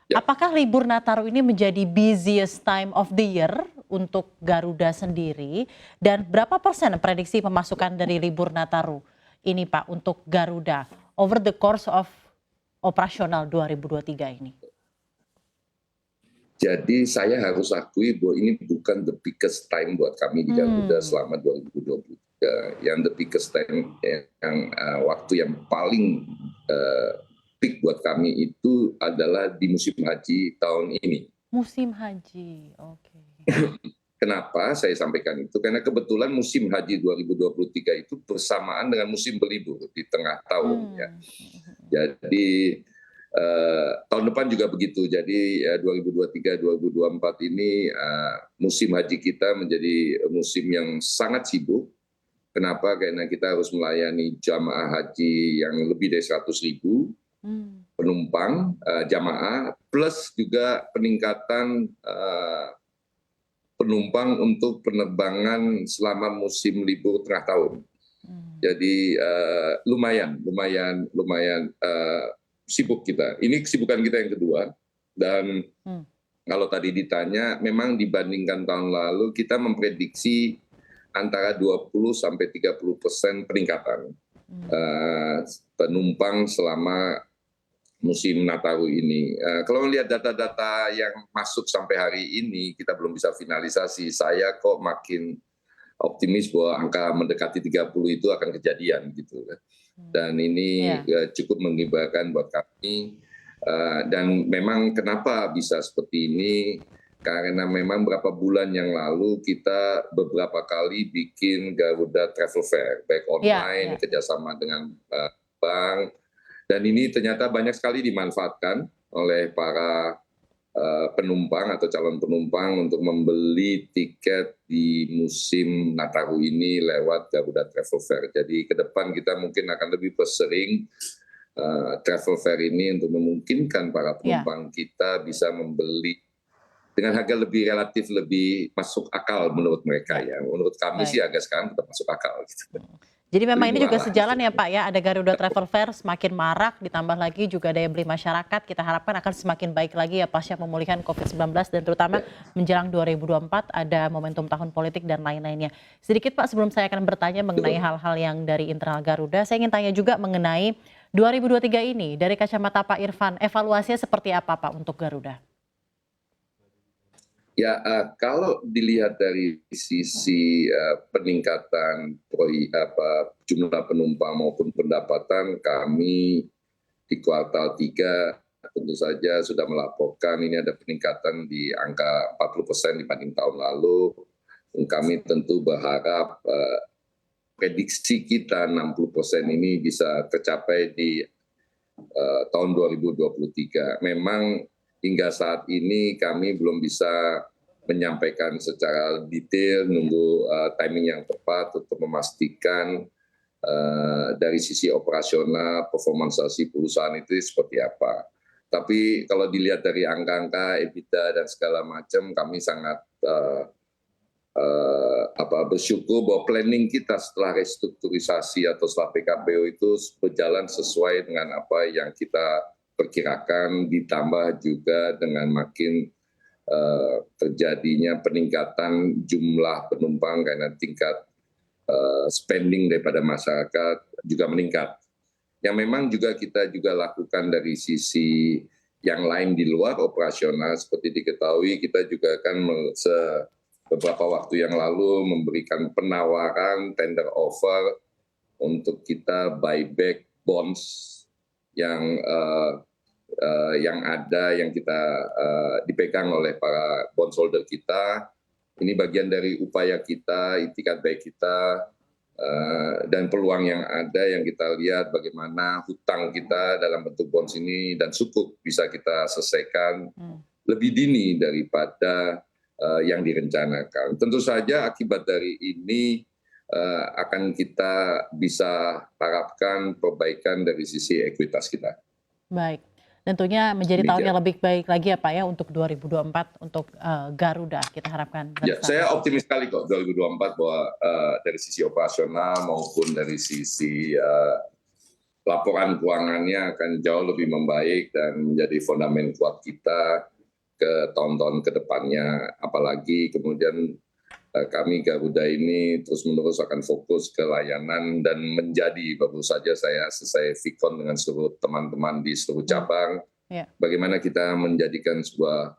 Ya, Apakah libur Nataru ini menjadi busiest time of the year untuk Garuda sendiri? Dan berapa persen prediksi pemasukan dari libur Nataru ini Pak untuk Garuda over the course of operasional 2023 ini? jadi saya harus akui bahwa ini bukan the biggest time buat kami di Garuda selama 2023. Yang the biggest time yang waktu yang paling peak buat kami itu adalah di musim haji tahun ini. Musim haji, oke. Kenapa saya sampaikan itu? Karena kebetulan musim haji 2023 itu bersamaan dengan musim berlibur di tengah tahun ya. Jadi tahun depan juga begitu. Jadi 2023-2024 ini musim haji kita menjadi musim yang sangat sibuk. Kenapa? Karena kita harus melayani jamaah haji yang lebih dari 100.000 penumpang jamaah, plus juga peningkatan penumpang untuk penerbangan selama musim libur tengah tahun. Jadi lumayan sibuk kita. Ini kesibukan kita yang kedua. Dan kalau tadi ditanya, memang dibandingkan tahun lalu kita memprediksi antara 20-30% peningkatan penumpang selama musim Nataru ini. Kalau melihat data-data yang masuk sampai hari ini, kita belum bisa finalisasi. Saya kok makin optimis bahwa angka mendekati 30 itu akan kejadian gitu. Dan ini cukup mengibarkan buat kami. Dan memang kenapa bisa seperti ini? Karena memang beberapa bulan yang lalu kita beberapa kali bikin Garuda Travel Fair, baik online, kerjasama dengan bank. Dan ini ternyata banyak sekali dimanfaatkan oleh para penumpang atau calon penumpang untuk membeli tiket di musim Nataru ini lewat Garuda Travel Fair. Jadi ke depan kita mungkin akan lebih bersering travel fair ini untuk memungkinkan para penumpang kita bisa membeli dengan harga relatif lebih masuk akal menurut mereka ya. Menurut kami sih agak sekarang tetap masuk akal gitu. Jadi memang ini juga sejalan ya Pak ya, ada Garuda Travel Fair semakin marak, ditambah lagi juga daya beli masyarakat, kita harapkan akan semakin baik lagi ya pasca pemulihan COVID-19 dan terutama menjelang 2024 ada momentum tahun politik dan lain-lainnya. Sedikit Pak sebelum saya akan bertanya mengenai hal-hal yang dari internal Garuda, saya ingin tanya juga mengenai 2023 ini, dari kacamata Pak Irfan, evaluasinya seperti apa Pak untuk Garuda? Ya, kalau dilihat dari sisi peningkatan jumlah penumpang maupun pendapatan, kami di kuartal 3 tentu saja sudah melaporkan ini ada peningkatan di angka 40% dibanding tahun lalu. Kami tentu berharap prediksi kita 60% ini bisa tercapai di tahun 2023. Memang hingga saat ini kami belum bisa menyampaikan secara detail, nunggu timing yang tepat untuk memastikan dari sisi operasional, performansasi perusahaan itu seperti apa. Tapi kalau dilihat dari angka-angka, EBITDA dan segala macam, kami sangat bersyukur bahwa planning kita setelah restrukturisasi atau setelah PKPU itu berjalan sesuai dengan apa yang kita perkirakan, ditambah juga dengan makin terjadinya peningkatan jumlah penumpang karena tingkat spending daripada masyarakat juga meningkat. Yang memang juga kita juga lakukan dari sisi yang lain di luar operasional, seperti diketahui kita juga kan beberapa waktu yang lalu memberikan penawaran tender offer untuk kita buyback bonds yang ada yang kita dipegang oleh para bondholder kita. Ini bagian dari upaya kita, itikat baik kita, dan peluang yang ada yang kita lihat bagaimana hutang kita dalam bentuk bonds ini dan sukuk bisa kita selesaikan lebih dini daripada yang direncanakan. Tentu saja akibat dari ini akan kita bisa harapkan perbaikan dari sisi ekuitas kita. Baik, tentunya menjadi tahun yang lebih baik lagi ya Pak ya untuk 2024 untuk Garuda kita harapkan. Ya, saya optimis sekali kok 2024 bahwa dari sisi operasional maupun dari sisi laporan keuangannya akan jauh lebih membaik dan menjadi fondamen kuat kita ke tahun-tahun ke depannya. Apalagi kemudian kami Garuda ini terus-menerus akan fokus ke layanan dan menjadi, baru saja saya selesai Vicon dengan seluruh teman-teman di seluruh cabang, bagaimana kita menjadikan sebuah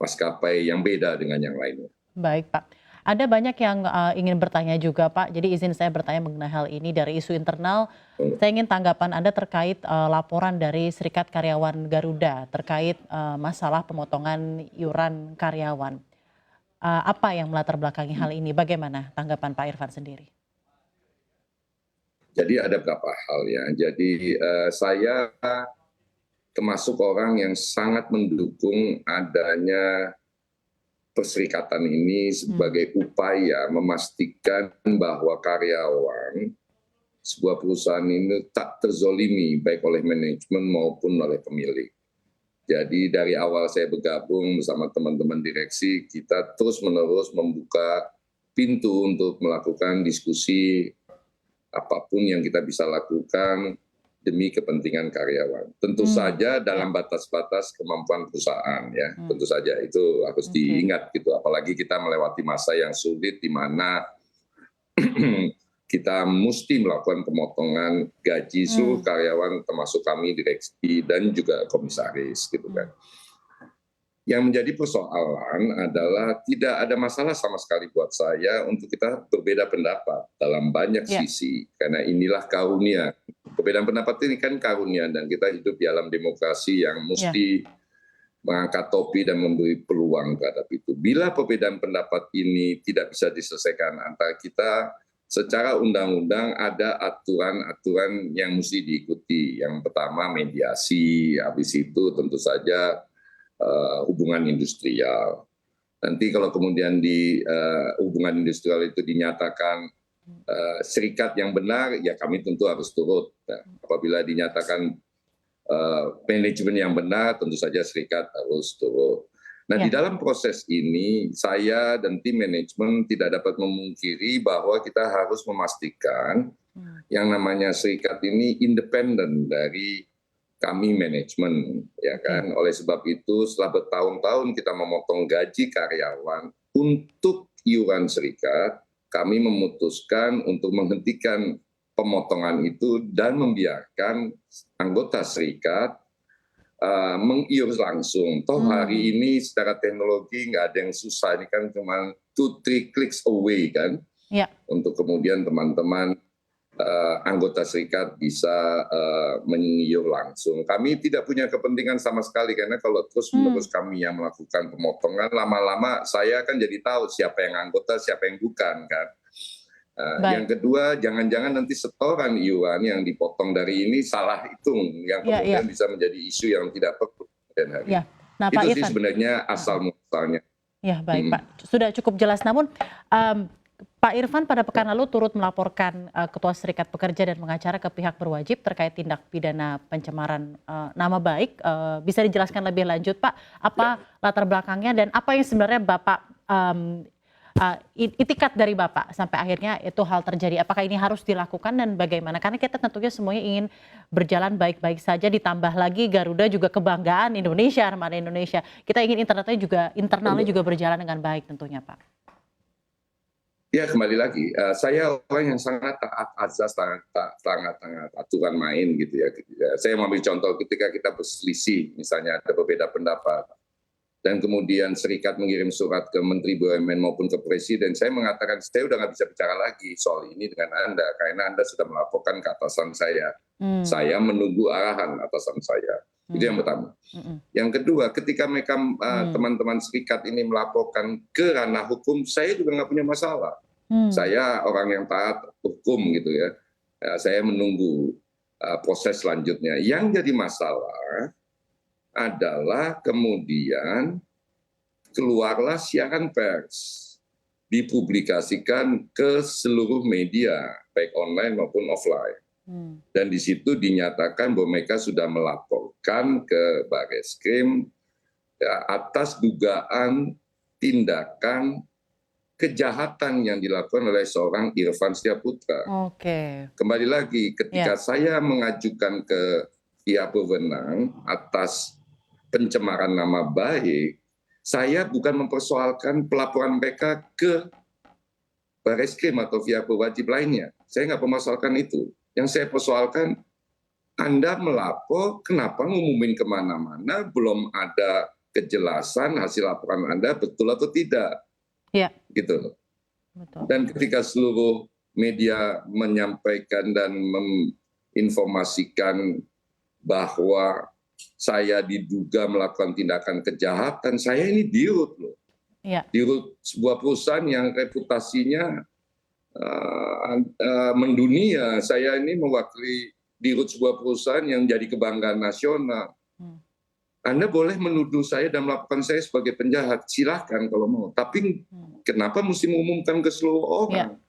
maskapai yang beda dengan yang lainnya. Baik Pak, ada banyak yang ingin bertanya juga Pak, jadi izin saya bertanya mengenai hal ini dari isu internal. Saya ingin tanggapan Anda terkait laporan dari Serikat Karyawan Garuda terkait masalah pemotongan iuran karyawan. Apa yang melatar belakangi hal ini? Bagaimana tanggapan Pak Irfan sendiri? Jadi ada beberapa hal ya. Jadi saya termasuk orang yang sangat mendukung adanya perserikatan ini sebagai upaya memastikan bahwa karyawan sebuah perusahaan ini tak terzolimi baik oleh manajemen maupun oleh pemilik. Jadi dari awal saya bergabung bersama teman-teman direksi, kita terus-menerus membuka pintu untuk melakukan diskusi apapun yang kita bisa lakukan demi kepentingan karyawan. Tentu saja dalam batas-batas kemampuan perusahaan ya. Tentu saja itu harus diingat gitu. Apalagi kita melewati masa yang sulit di mana kita mesti melakukan pemotongan gaji seluruh karyawan termasuk kami direksi dan juga komisaris gitu kan. Yang menjadi persoalan adalah tidak ada masalah sama sekali buat saya untuk kita berbeda pendapat dalam banyak sisi, karena inilah karunia. Perbedaan pendapat ini kan karunia dan kita hidup di alam demokrasi yang mesti mengangkat topi dan memberi peluang terhadap itu. Bila perbedaan pendapat ini tidak bisa diselesaikan antara kita, secara undang-undang ada aturan-aturan yang mesti diikuti. Yang pertama mediasi, habis itu tentu saja hubungan industrial. Nanti kalau kemudian di hubungan industrial itu dinyatakan serikat yang benar, ya kami tentu harus turut. Nah, apabila dinyatakan manajemen yang benar, tentu saja serikat harus turut. Nah, di dalam proses ini, saya dan tim manajemen tidak dapat memungkiri bahwa kita harus memastikan yang namanya serikat ini independen dari kami manajemen, ya kan. Oleh sebab itu, setelah bertahun-tahun kita memotong gaji karyawan untuk iuran serikat, kami memutuskan untuk menghentikan pemotongan itu dan membiarkan anggota serikat mengiur langsung. Toh hari ini secara teknologi nggak ada yang susah, ini kan cuma 2-3 clicks away kan, untuk kemudian teman-teman anggota serikat bisa mengiur langsung. Kami tidak punya kepentingan sama sekali, karena kalau terus-menerus kami yang melakukan pemotongan, lama-lama saya kan jadi tahu siapa yang anggota, siapa yang bukan kan. Yang kedua, jangan-jangan nanti setoran iuran yang dipotong dari ini salah hitung, yang kemudian bisa menjadi isu yang tidak perlu. Nah, itu sih sebenarnya asal muasalnya. Ya baik Pak, sudah cukup jelas. Namun Pak Irfan pada pekan lalu turut melaporkan Ketua Serikat Pekerja dan Pengacara ke pihak berwajib terkait tindak pidana pencemaran nama baik. Bisa dijelaskan lebih lanjut Pak, apa latar belakangnya dan apa yang sebenarnya Bapak itikat dari Bapak sampai akhirnya itu hal terjadi? Apakah ini harus dilakukan dan bagaimana? Karena kita tentunya semuanya ingin berjalan baik-baik saja, ditambah lagi Garuda juga kebanggaan Indonesia, armada Indonesia. Kita ingin internalnya juga berjalan dengan baik tentunya Pak. Ya kembali lagi, saya orang yang sangat taat azas, sangat aturan main gitu ya. Saya mengambil contoh ketika kita berselisih, misalnya ada berbeda pendapat, dan kemudian serikat mengirim surat ke Menteri BUMN maupun ke Presiden, saya mengatakan saya udah nggak bisa bicara lagi soal ini dengan Anda, karena Anda sudah melaporkan ke atasan saya. Saya menunggu arahan atasan saya. Itu yang pertama. Yang kedua, ketika mereka teman-teman serikat ini melaporkan ke ranah hukum, saya juga nggak punya masalah. Saya orang yang taat hukum gitu ya. Saya menunggu proses selanjutnya. Yang jadi masalah adalah kemudian keluarlah siaran pers, dipublikasikan ke seluruh media, baik online maupun offline. Dan di situ dinyatakan bahwa mereka sudah melaporkan ke Barreskrim atas dugaan tindakan kejahatan yang dilakukan oleh seorang Irfan Setiaputra. Oke. Kembali lagi, Ya. ketika saya mengajukan ke pihak berwenang atas pencemaran nama baik, saya bukan mempersoalkan pelaporan mereka ke Barreskrim atau pihak berwajib lainnya. Saya nggak mempersoalkan itu. Yang saya persoalkan, Anda melapor, kenapa ngumumin kemana-mana, belum ada kejelasan hasil laporan Anda betul atau tidak. Iya, Gitu. betul. Dan ketika seluruh media menyampaikan dan menginformasikan bahwa saya diduga melakukan tindakan kejahatan, saya ini dirut loh. Iya. Dirut sebuah perusahaan yang reputasinya mendunia. Saya ini mewakili dirut sebuah perusahaan yang jadi kebanggaan nasional. Anda boleh menuduh saya dan melakukan saya sebagai penjahat, silahkan kalau mau. Tapi kenapa mesti mengumumkan ke seluruh orang? Ya.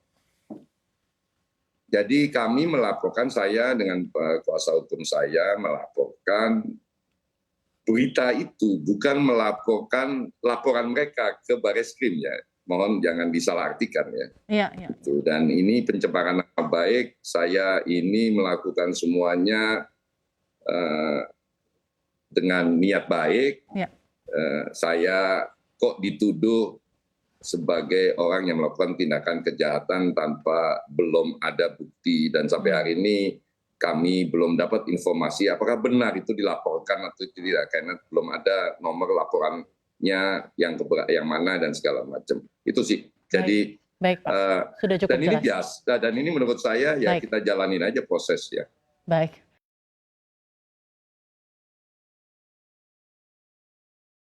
Jadi kami melaporkan, saya dengan kuasa hukum saya melaporkan berita itu, bukan melaporkan laporan mereka ke Barreskrim ya. Mohon jangan disalahartikan ya. Iya. Dan ini pencemaran nama baik, saya ini melakukan semuanya dengan niat baik. Ya. Saya kok dituduh sebagai orang yang melakukan tindakan kejahatan tanpa belum ada bukti, dan sampai hari ini kami belum dapat informasi apakah benar itu dilaporkan atau tidak, karena belum ada nomor laporannya yang mana dan segala macam. Itu sih. Jadi baik Pak, sudah cukup dan ini jelas. biasa, dan ini menurut saya ya kita jalanin aja prosesnya. Baik.